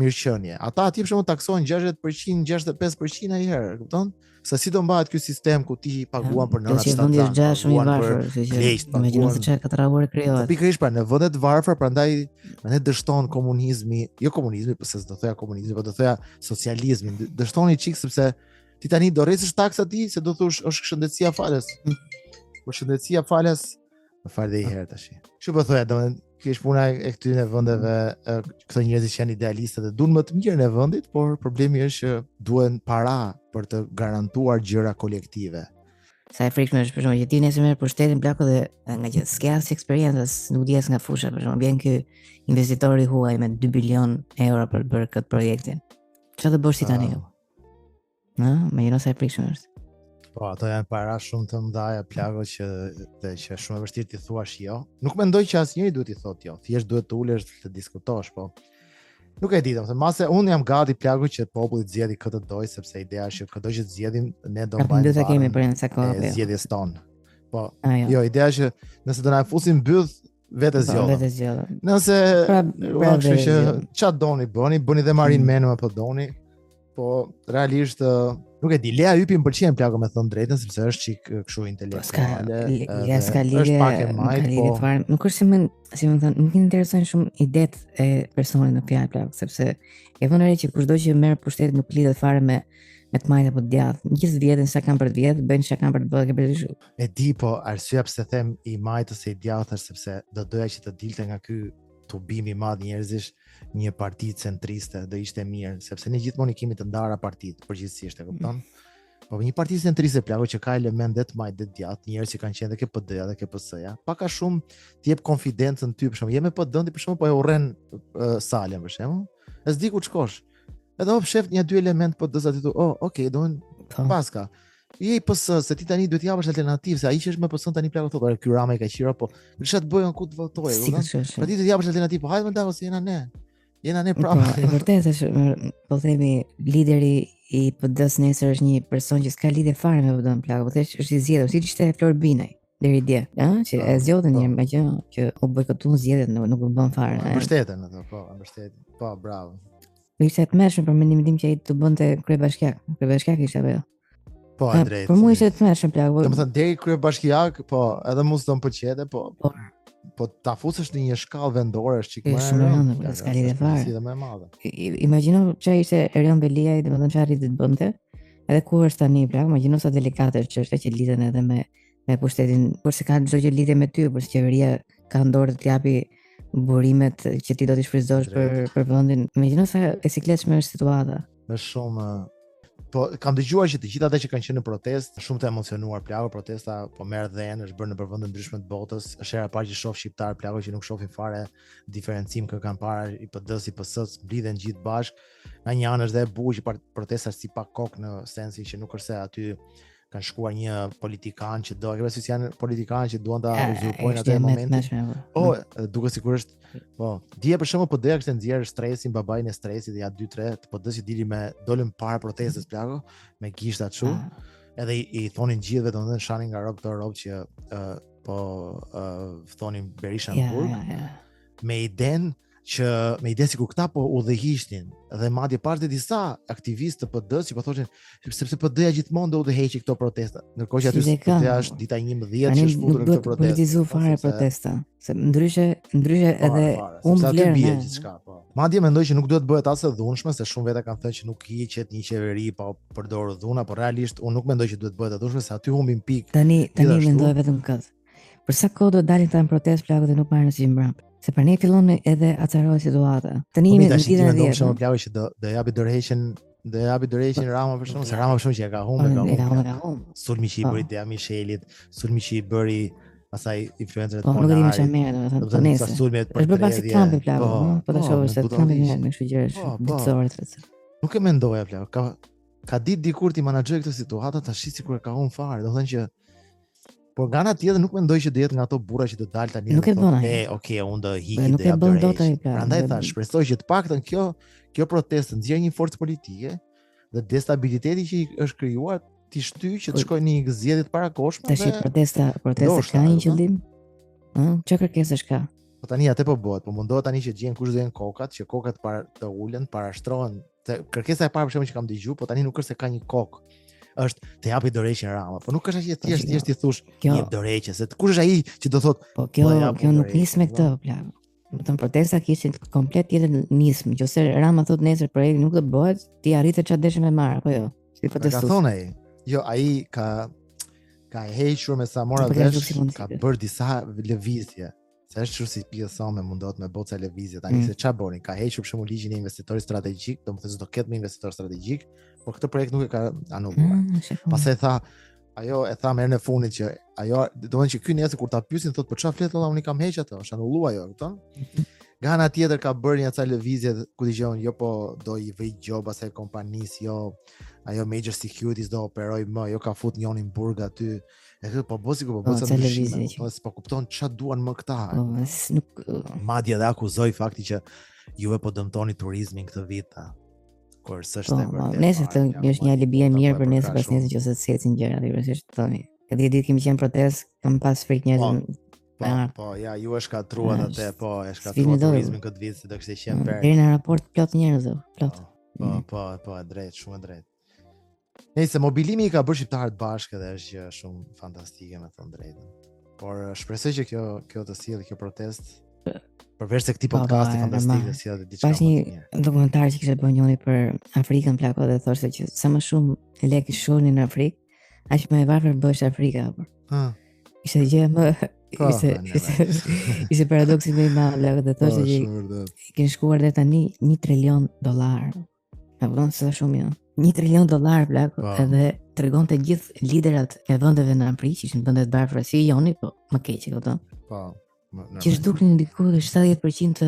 mirëqenie. Ata aty për shembull taksojnë 60%, 65% ai herë, kupton? Se si do mbahet ky sistem ku ti paguan për nëna shtatë, shumë i varfër, imagjino se çka katrahore krijohet. Pikërisht pra në vende të varfër, prandaj ne dështon komunizmi, jo komunizmi, pse s'do thoya komunizmi, po do thoya socializmi. Dështoni çik sepse ti tani do rresësh taksa ti, se do thosh është shëndetësia falas. Po shëndetësia falas, më fal dhe i herë tash. Kështu po thoya, domethënë kjo është puna e këtyre vendeve, këto njerëz që janë idealistë dhe duan më të mirën e vendit, por problemi është që duhen para për të garantuar gjëra kolektive. Sa e frikshme është për shkak që ti nesër merr pushtetin plako dhe nga që s'ke as eksperiencë, nuk dies nga fusha, për shkak vjen ky investitori huaj me 2 bilion euro për bërë këtë projektin. Çfarë do bësh ti tani? Më jeno sa e frikshme është. Po, ato janë para shumë të mëdha plako që shumë e vështirë ti thuash jo. Nuk mendoj që asnjëri duhet i thotë jo. Thjesht duhet të ulesh të diskutosh, po. Nuk e di, domethënë, mase unë jam gati plako që populli të zgjedhë këtë doj, sepse ideja është që këto që të zgjedhim ne do bëjmë. Ne do ta kemi për një sekondë. Zgjedhjes tonë. Po. Jo, ideja është që nëse do na fusin mbyll vetë zgjodha. Vetë zgjodha. Nëse kështu që zgjodha. ç'a doni bëni dhe Marin Menëm apo doni. Po realisht nuk e di, Lea Ypi më pëlqen plako me thënë drejtën sepse është çik kështu intelektuale. Ska lidhje, fare. Nuk është si më thënë, nuk i interesojnë shumë idetë e personit në fjalë plako, sepse e vënë re që kushdo që merr pushtetin nuk lidhet fare me të majtë apo të djathtë. Gjithë vjetën sa kanë për të vjetë, bëjnë çka kanë për të bërë, ke përsëri. E di, po arsyeja pse them i majtës e i djathtë është sepse do doja që të dilte nga ky tubim i madh njerëzish një parti centriste, do ishte mirë, sepse ne gjithmonë i kemi të ndara partitë, përgjithsisht, e kupton? Po një parti centriste plako që ka elemente të majtë të djathtë, njerëz që kanë qenë dhe ke PD-ja dhe ke PS-ja, pak a shumë të jep konfidencën ty për shembull. Je me PD-n për shembull, po e urren Salen për shembull. E s'di ku të shkosh. Edhe shef një dy element po dëza ti, okay, doin paska. Je i PS, se ti tani duhet japësh alternativë, se ai që është më PS tani plako thotë, ky Rama i ka qira, po kisha të bëjë ku të votojë, kupton? Po ti duhet japësh alternativë, po hajde më dashur se jena ne. Jena ne prapë. E vërtetë është, po themi, lideri i PD-s nesër është një person që s'ka lidhje fare me PD-n plako, po thjesht është i zgjedhur, siç ishte Flor Binaj deri dje, që e zgjodhen një me që u bojkotuan zgjedhjet, nuk u bën fare. Mbështeten ato, po, mbështeten. Po, bravo. Ishte të mëshme për mendimin tim që ai të bënte kryebashkiak. Kryebashkiak ishte apo jo? Po, drejt. Për mua ishte të mëshme plako. Domethënë deri kryebashkiak, po, edhe mua s'do më pëlqete, po ta fusësh në një shkallë vendore është çik më e rëndë, s'ka lidhje fare. Si dhe më e madhe. Imagjino çfarë ishte Erion Beliaj, domethënë çfarë arriti të bënte, edhe ku është tani plako, imagjino sa delikate është çështja që lidhen edhe me pushtetin, kurse ka çdo gjë lidhje me ty, por qeveria ka dorë të japi burimet që ti do t'i shfrytëzosh për vendin. Imagjino sa e sikletshme është situata. Është shumë. Po kam dëgjuar që të gjithë ata që kanë qenë në protestë, shumë të emocionuar plako, protesta po merr dhënë, është bërë në vende ndryshme të botës. Është hera e parë që shoh shqiptar plako që nuk shohin fare diferencim kë kanë para i PD-s i PS-s, mblidhen gjithë bashk. Nga një anë është dhe e bukur që protesta si pa kokë në sensin që nuk është se aty kanë shkuar një politikan që do, këpër si janë politikanë që duan ta uzurpojnë atë momentin. Duke sigurisht, po, dje për shembull PD-ja kishte nxjerrë stresin, babain e stresit ja 2-3 të PD-s që dolën para protestës plako me gishta kështu. Edhe i thonin gjithëve domethënë shanin nga rob këto rob që thonin Berisha në burg. Me iden sikur këta po udhëhiqnin dhe madje parte disa aktivistë të PD-s që po thoshin sepse PD-ja gjithmonë do udhëheqi këto protesta, ndërkohë që aty PD-ja është dita 11 që është futur në këtë protestë. Politizu fare protesta, se ndryshe edhe vlerë gjithçka, po. Madje mendoj që nuk duhet bëhet as e dhunshme, se shumë veta kanë thënë që nuk hiqet një qeveri pa përdorur dhuna, por realisht unë nuk mendoj që duhet bëhet e dhunshme, se aty humbin pikë. Tani mendoj vetëm këtë. Për sa kohë do dalin këta në protestë plako dhe nuk marrin asgjë mbrapa. Se për ne fillon edhe acarohet situata. Tani jemi në ditën e 10. Shumë plako që do japi dorëheqjen Rama për shkak se Rama për shkak që e ka humbur. Sulmi që i bëri Dea Michelit, sulmi që i bëri asaj influencerët po. Nuk e di më çfarë merret, domethënë. Sa sulmi për është bërë si Trumpi plako, po ta shohësh se Trumpi merret me kështu gjëra ditësore. Nuk e mendoja plako. Ka ditë dikur ti menaxhoj këtë situatë tash sikur e ka humbur fare, domethënë që por nga ana tjetër nuk mendoj që do jetë nga ato burra që do dalë tani. Nuk e bën ai. Okay, unë do hiqi dhe jap dorë. Prandaj thash, shpresoj që të paktën kjo protestë nxjerr një forcë politike dhe destabiliteti që është krijuar ti shtyj që të shkojnë në një zgjedhje të parakoshme. Tash protesta ka një qëllim. Çfarë kërkesësh ka? Po tani atë po bëhet, po mundohet tani që gjejnë kush do jenë kokat, që kokat të ulen, parashtrohen. Kërkesa e parë për shembull që kam dëgjuar, po tani nuk është se ka një kokë. Është të japi dorëheqjen Rama, po nuk është ashtu thjesht i thosh jep dorëheqje, se kush është ai që do thotë po kjo nuk nis me këtë plan. Domethënë protesta kishin komplet tjetër nismë, nëse Rama thotë nesër projekt nuk do bëhet, ti arritë çfarë dëshëm me marr, apo jo? Si protestues. Ka thonë ai. Jo, ai ka hequr me sa mora vesh, ka bërë disa lëvizje. Se është çu si pjesa me mundohet me boca lëvizje tani se ç'a bëni, ka hequr për shembull ligjin e investitorit strategjik, domethënë s'do ketë më investitor strategjik, por këtë projekt nuk e ka anulluar. Pastaj tha, ajo e tha më herën e fundit që ajo, domethënë që ky nesër kur ta pyesin thotë për çfarë flet valla unë kam hequr atë, është anulluar ajo, kupton? Nga ana tjetër ka bërë një ca lëvizje ku dëgjon, jo po do i vëj gjob asaj kompanisë, jo ajo Major Securities do operoj më, jo ka fut njonin burg aty. E këtë po bosi ku po bosa ndryshime, po kupton ç'a duan më këta. Madje edhe akuzoi fakti që juve po dëmtoni turizmin këtë vit. Kur s'është e vërtetë. Nesër është një alibi e mirë për nesër pas nesër nëse të secin gjërat, thjesht thoni. Këtë ditë kemi qenë protestë, kam pas frikë njerëz. Po, ja, ju e shkatruat atë, po, e shkatruat turizmin këtë vit se do kishte qenë perë. Deri në raport plot njerëz, plot. Po, e drejt, shumë e drejt. Nëse mobilimi I ka bërë shqiptarët bashkë dhe është gjë shumë fantastike me thënë drejtën. Por shpresoj që kjo të sjellë kjo protest përveç se këtij podcasti fantastik të sjellë diçka më të mirë. Një dokumentar që kishte bërë njëri për Afrikën plako dhe thoshte që sa më shumë lekë shonin në Afrikë, aq më e varfër bëhesh Afrika apo. Ishte gjë më ishte paradoksi më I madh plako dhe thoshte që kishin shkuar deri tani $1 trilion. Apo se shumë janë. $1 trilion plako, edhe tregonte gjithë liderat e vendeve në Afrikë, ishin vende të varfra si Joni, po më keq e kupton. Po. Që zhduknin diku 70%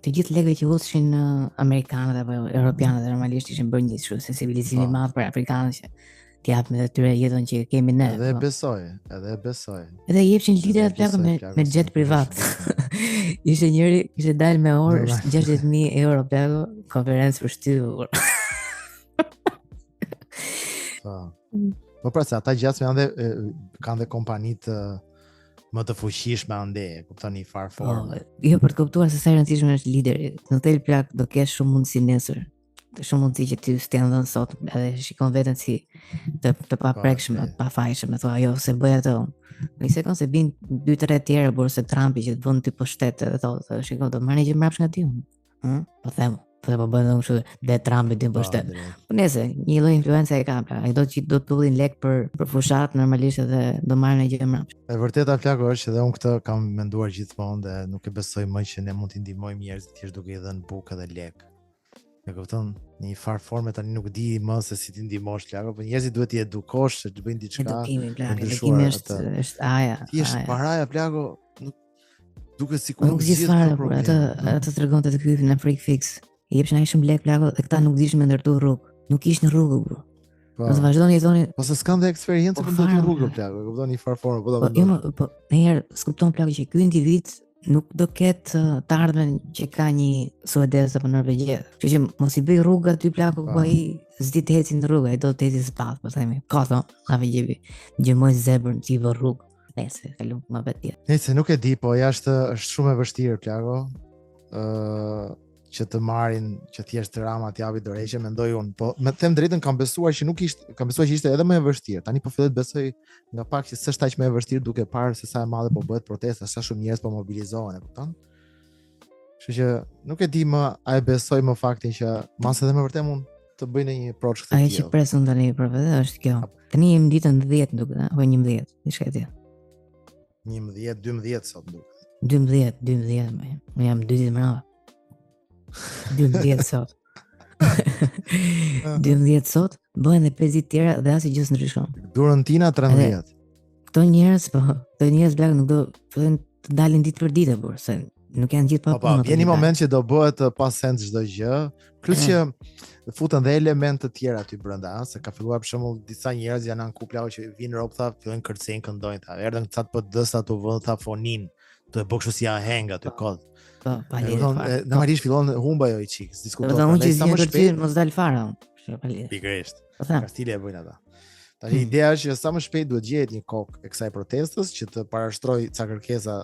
të gjithë lekëve që udhshin amerikanët apo europianët normalisht ishin bërë një kështu sensibilizim I madh për afrikanët që t'i japim edhe tyre jetën që kemi ne. Edhe besoj. Edhe I jepshin liderat plako me jet privat. Ishte njëri kishte dalë me orë 60.000 euro plako konferencë për shtypur. Po pra se ata gjasme kanë dhe kompanitë më të fuqishme ande, kupton I far formë. Jo për të kuptuar se sa I rëndësishme është lideri. Në tel plak do kesh shumë mundësi nesër. Shumë mundësi që ti s'të dhënë sot, edhe shikon veten si të paprekshme, të pafajshme, thua jo se bëj ato. Në sekond se bin 2-3 tjerë por se Trumpi që të vën ti pushtet edhe thotë, shikoj do marrë gjë mbrapsht nga ti. Po them. Po bëjnë edhe kështu dhe Trumpi din pushtet. Po nëse një lloj influencë e ka, ai do të tullin lek për fushat normalisht edhe do marrin gjë mbrapsht. E vërteta flako është edhe unë këtë kam menduar gjithmonë dhe nuk e besoj më që ne mund t'i ndihmojmë njerëzit thjesht duke I dhënë bukë dhe lek. E kupton? Në një far forme tani nuk di më se si ti ndihmosh flako, por njerëzit duhet t'i edukosh se të bëjnë diçka. Edukimi është aja. Thjesht paraja flako duket sikur nuk zgjidh fare atë tregonte të ky në Afrikë fix. I jepshin ai shumë lek plako dhe këta nuk dishin me ndërtu rrugë. Nuk ishin në rrugë bro. Mos vazhdoni jetoni. Po se s'kan dhe eksperiencë për ndërtu rrugë plako, kupton I farformë, po do. Po ndonjëherë skupton plako që ky individ nuk do ketë të ardhmen që ka një suedez apo norvegjez. Kështu që mos I bëj rrugë aty plako ku ai s'di të ecë në rrugë, ai do të ecë spat, po themi. Kato, na vjepi. Gjemoj zebrën ti vë rrugë. Nëse kalon më vetë. Nëse nuk e di, po jashtë është shumë e vështirë plako. Që të marrin që thjesht Rama t'japi dorëheqje, mendoj unë, po me them drejtën kam besuar që ishte edhe më e vështirë. Tani po filloj të besoj nga pak që s'është aq më e vështirë duke parë se sa e madhe po bëhet protesta, sa shumë njerëz po mobilizohen, e kupton? Kështu që nuk e di më, a e besoj më faktin që mas edhe më vërtet mund të bëj një approach këtë tillë. Ai që presun tani për vetë është kjo. Tani jemi ditën 10 duket, apo 11, diçka tjetër. 11, 12 sot duket. 12 më jam 2 ditë më radh. 12 sot. 12 sot, bëhen dhe 5 ditë tjera dhe asnjë gjë s'ndryshon. Durantina 13. Këto njerëz blaq nuk do fillojnë të dalin ditë për ditë, por se nuk janë gjithë pa punë. Po, vjen një moment që do bëhet pa sens çdo gjë, plus që futen dhe elemente të tjera aty brenda, se ka filluar për shembull disa njerëz janë ankuplau që vinë në Europë, fillojnë kërcejnë, këndojnë, tha, erdhën ca të PD-s ato vend, tha fonin, të bëj kështu si aheng aty kod. Po, palidhje. Normalisht fillon humba jo I çik, diskuton. Do të thonë që ti mos dal fare. Pikërisht. Kastile e bëjnë ata. Tash ideja është që sa më shpejt duhet gjehet një kokë e kësaj protestës që të parashtrojë ca kërkesa,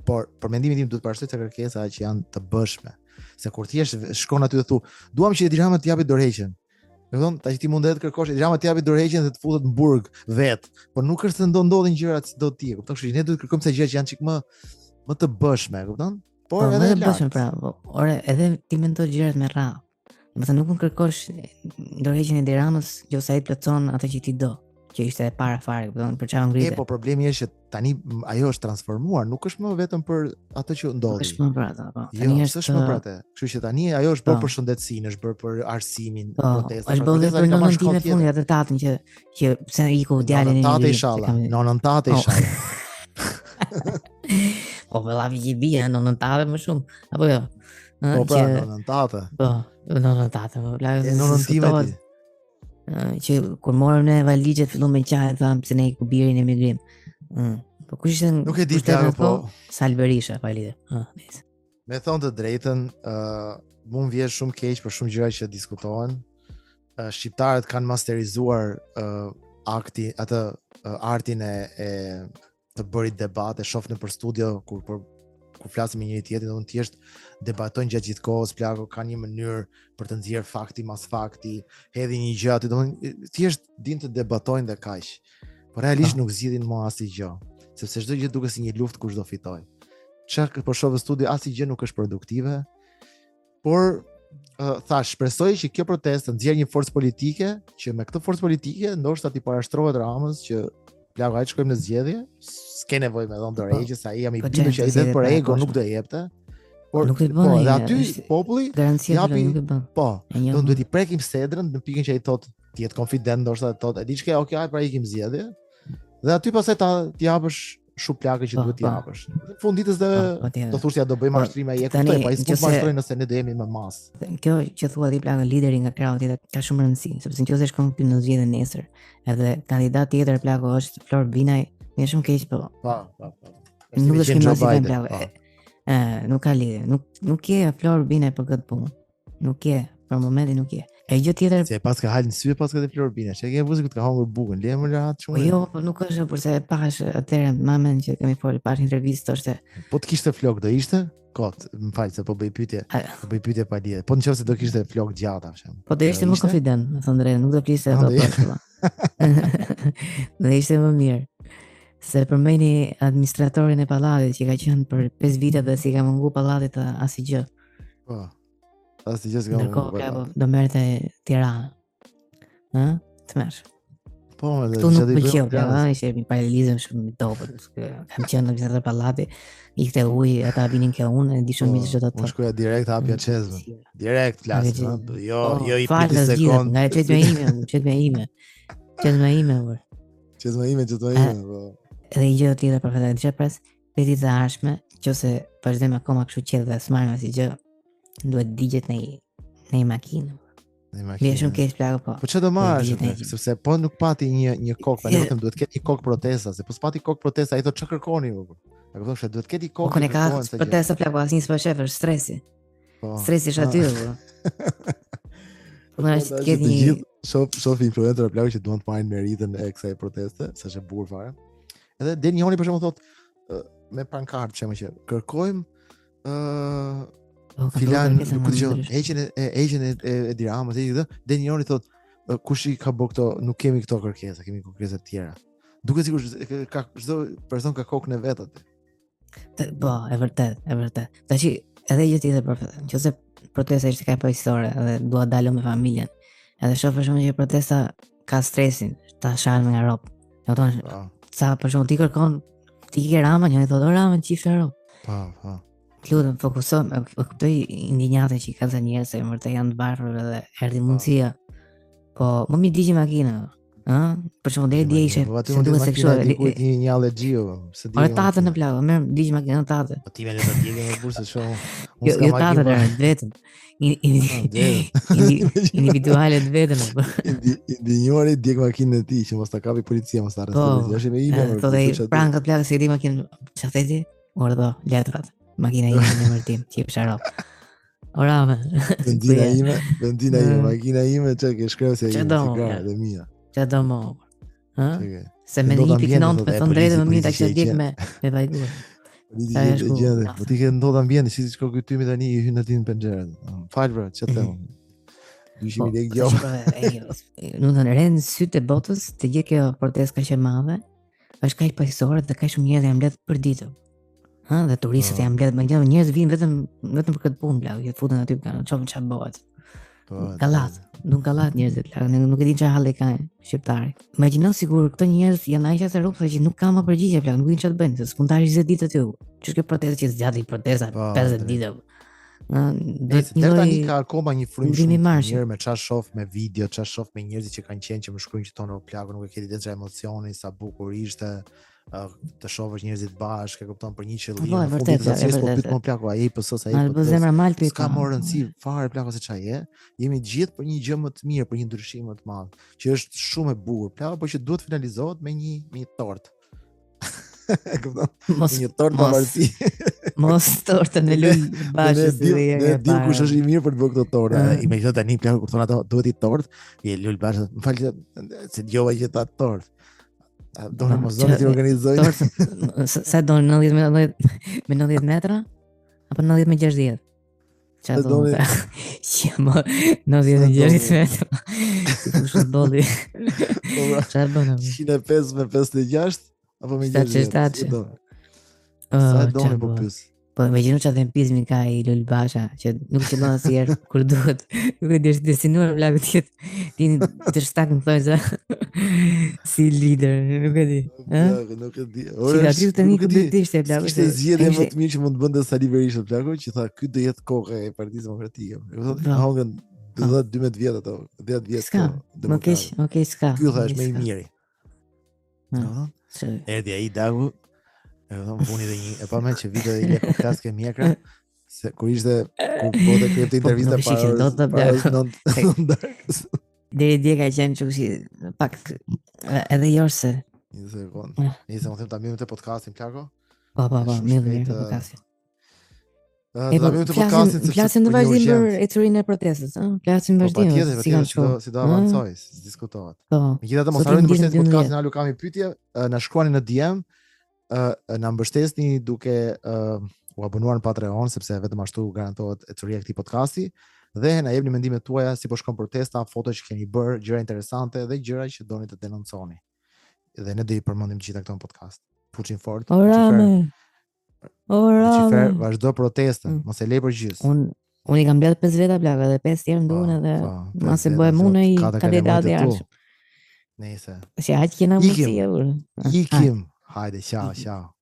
por për mendimin tim duhet parashtrojë ca kërkesa që janë të bëshme. Se kur thjesht shkon aty dhe thu, duam që Edi Rama të japi dorëheqjen. Do të thonë, tash ti mundet të kërkosh Edi Rama të japi dorëheqjen dhe të futet në burg vet, por nuk është se ndodhin gjërat si do të tjera. Kupton? Kështu që ne duhet kërkojmë ca gjëra që janë çik më të bëshme, kupton? Por edhe bëshme pra, ore edhe ti mendoj gjërat me radhë. Domethënë nuk mund kërkosh dorëheqjen e Edi Ramës, nëse ai plotson atë që ti do, që ishte e para fare, kupton, për çfarë ngrihet. Po problemi është që tani ajo është transformuar, nuk është më vetëm për atë që ndodhi. Është më për atë, po. Tani është më për atë. Kështu që tani ajo është bërë për shëndetësinë, është bërë për arsimin, protestën. Është bërë për nëntimin e fundit atë tatën që pse iku djalin e Tatë inshallah. Nonën tatë inshallah. Po vëllavi që bie nonën tatë më shumë, apo jo? Po pra, nonën tatë. Po, nonën tatë. Nonën time ti. Që kur morëm ne valigjet fillon me qaj, tham pse ne iku birin emigrim. Po kush ishte? Nuk e di plako, po Sal Berisha pa lidhje. Me thonë të drejtën, mund vjen shumë keq për shumë gjëra që diskutohen. Shqiptarët kanë masterizuar artin e të bëri debate, shoh nëpër studio kur flasim me njëri tjetrin, domethënë thjesht debatojnë gjatë gjithë kohës, plako ka një mënyrë për të nxjerrë fakti mas fakti, hedhin një gjë aty, domethënë thjesht din të debatojnë dhe kaq. Por realisht nuk zgjidhin më asnjë gjë, sepse çdo gjë duket si një luftë kush do fitoj. Çka po shoh në studio, asnjë gjë nuk është produktive, por thash, shpresoj që kjo protestë nxjerr një forcë politike, që me këtë forcë politike ndoshta ti parashtrohet Ramës që plako ai shkojmë në zgjedhje, s'ke nevojë me dhon dorëheqje, sa ai jam i bindur që ai vetë për ego nuk do jepte. Por nuk i bën. Dhe aty populli japi, nuk i bën. Po, do duhet i prekim sedrën në pikën që ai thotë, ti jetë konfident ndoshta thotë, e di çka, okay, ai pra ikim zgjedhje. Dhe aty pastaj ti japësh shumë plakë që duhet t'i japësh. Në fund ditës do thosh ja do bëjmë mashtrime ai kuptoj, po ai s'mund mashtrojnë nëse ne do jemi më mas. Kjo që thua ti plakë lideri nga krauti ka shumë rëndësi, sepse nëse shkon në zgjedhje nesër, edhe kandidat tjetër plako është Flor Binaj, më shumë keq po. Po. Nuk do të kemi asnjë plakë. Nuk ka lidhje, nuk je Flor Binaj për këtë punë. Nuk je, për momentin nuk je. E gjë tjetër, se pas ka halë në sy pas këtë Flor Binaj, çe ke vuzi këtë ka hungur bukën, le më rahat shumë. Jo, po nuk është përse e pash atëherë mamën që kemi folur pas intervistë është. Po të kishte flok do ishte? Kot, më fal se po bëj pyetje. Po bëj pyetje pa lidhje. Po nëse do kishte flok gjata, për shemb. Po do ishte më konfident, më thënë drejt, nuk do fliste ato pas. Do ishte më mirë. Se përmeni administratorin e pallatit që ka qenë për 5 vite dhe si ka mungu pallatit asnjë gjë. Po. Asnjë gjë s'ka mungu. Do merrte Tiranë. Ë? Tmerr. Po, edhe tu nuk pëlqeu, ishte mi paralizëm shumë i dobët. Kam qenë në administrator pallati, ikte ujë, ata vinin ke unë, e di shumë mirë ç'do të thotë. Unë shkoja direkt hapja çezmën. Direkt flas, jo i piti sekond. Nga çetja ime. Çetja ime, po. Edhe gjë tjetër për vetë çfarë pres, peti të ardhshme, nëse vazhdojmë akoma kështu qetë dhe smarrim asnjë gjë, duhet digjet në makinë. Dhe shumë keq plako po. Po çfarë do marrësh? Sepse po nuk pati një kokë, ne vetëm duhet të ketë një kokë protesta, se po s'pati kokë protesta, ai thotë ç'a kërkoni ju. A kupton se duhet të ketë një kokë. Po ne ka protesta plako, asnjë s'po shef, është stresi. Stresi është aty. Po na është ketë një shoh influencer plako që duan të marrin meritën e kësaj proteste, sa është e bukur fare. Edhe Deni Joni për shembull thotë me pankartë që kërkojmë filan, ku dëgjoj, heqjen e diramës, Deni Joni thotë kush i ka bërë këto, nuk kemi këto kërkesa, kemi kërkesa të tjera. Duket sikur ka çdo person ka kokën e vet aty. Po, e vërtet. Tash edhe gjë tjetër për këtë. Nëse protesta ishte kaq paqësore dhe dua dalë me familjen. Edhe shoh për shembull që protesta ka stresin, ta shan nga rob. Do të thonë sa për shembull ti kërkon ti ke Rama, njëri thotë Rama çifte rob. Po. Lutem fokuso, kuptoj indinjatën që ka të njerëz që vërtet janë të varfër dhe erdhi mundësia. Po, më mi digj makina. Për shembull deri dje ishte, duhet se kështu një allergji, se di. Ora tatën në plagë, më digj makinën tatë. Po ti vjen të digje me bursë shoh. Jo tatën vetëm. Individuale të vetëm. Indinjori djeg makinën e tij që mos ta kapi policia, mos ta arrestojë. Është me ime. Po dhe prankat plagë se di makinën. Çfarë theti? Ora letrat. Makina ime në emërtim, çip sharop. Ora më. Benzina ime, makina ime çka ke shkruar se sigara dhe mia. Çfarë do më? Se me 1.9 me thon drejtë më mirë ta kisha djeg me vajgur. Po ti ke ndodh ambienti, si shko këtymi tani i hyn aty në penxhere. Fal bro, ç'a them. Ishim i deg jo. Nuk do në rend sytë e botës të gjë kjo protestë kaq e madhe. Është kaq paqësore dhe kaq shumë njerëz janë mbledh për ditë. Dhe turistët janë mbledh, njerëz vinë vetëm për këtë punë, që futen aty kanë çfarë çfarë bëhet. Gallat, nuk gallat njerëzit, nuk e di çfarë halli kanë shqiptari. Imagjino sigur këto njerëz janë aq të rrugë që nuk kanë më përgjigje plak, nuk din çfarë të bëjnë, se s'mund 20 ditë aty. Ç'është kjo protestë që zgjati protesta 50 ditë. Deri tani ka akoma një frymë shumë mirë me çfarë shoh me video, çfarë shoh me njerëzit që kanë qenë që më shkruajnë që tonë plak, nuk e ke ditë çfarë emocioni, sa bukur ishte. Të shohësh njerëzit bashkë, e kupton, për një qëllim. Po, vërtet, po pyet më plako, ai PS ai. Po zemra mal pyet. Ka më rëndësi fare plako se çfarë je. Jemi gjithë për një gjë më të mirë, për një ndryshim më të madh, që është shumë e bukur. Plako, por që duhet finalizohet me një tort. E kupton? Një tort bavarësi. Mos tortën e lul bashkë si ne dim kush është i mirë për të bërë këtë tort. Imagjino tani plako kur thon ato duhet i tort, i lul bashkë. Më fal se dëgjova që ta tort. Doni mos doni të organizojnë. Sa doni 90 me 90 metra apo 90 me 60? Çfarë doni? Që më 90 me 60 metra. Si futbolli. Çfarë bën? 105 me 56 apo me 60? Sa doni po pyes. Po imagjino çfarë tempizmi ka i Lul Basha, që nuk qëllon asnjëherë kur duhet. Nuk e di është destinuar vlaku ti të shtak më thonë si lider, nuk e di. Nuk e di. Ora tani ku do të ishte vlaku. Ishte zgjedhje më të mirë që mund të bënte Sali Berisha vlaku, që tha ky do jetë koka e Partisë Demokratike. Do thotë hongën 12 vjet ato, 10 vjet. Më keq, s'ka. Ky thash më i miri. Erdhi ai dagu. Puni dhe një, e pa me që video dhe i leko flas ke mjekra, se kur ishte, kur bote kryepte intervista Deri dje ka qenë që si pak edhe jorse. Një sekund, më them ta mbjellëm të podcastin, Plako? Po, mbjellëm të podcastin. Flasim në vazhdim për ecurinë e protestës, flasim në vazhdim, si kanë shkuar. Si do avancoj, si diskutohet. Po. Megjithatë mos harroni të mbështetni podcastin, alu kam një pyetje, na shkruani në DM. Na mbështesni duke u abonuar në Patreon, sepse vetëm ashtu garantohet ecuria e këtij podcasti, dhe na jepni mendimet tuaja si po shkon protesta, foto që keni bërë, gjëra interesante dhe gjëra që doni të denonconi. Dhe ne do i përmendim gjithë këto në podcast. Pushim fort. Ora. Lucifer, vazhdo protestën, mos e lej për gjys. Unë i kam mbledh 5 veta plaka dhe 5 tjerë nduhen edhe mos e bëhem unë i kandidati i ardhshëm. Nëse. Si aq kena mundësi. Ikim. Hajde, ciao.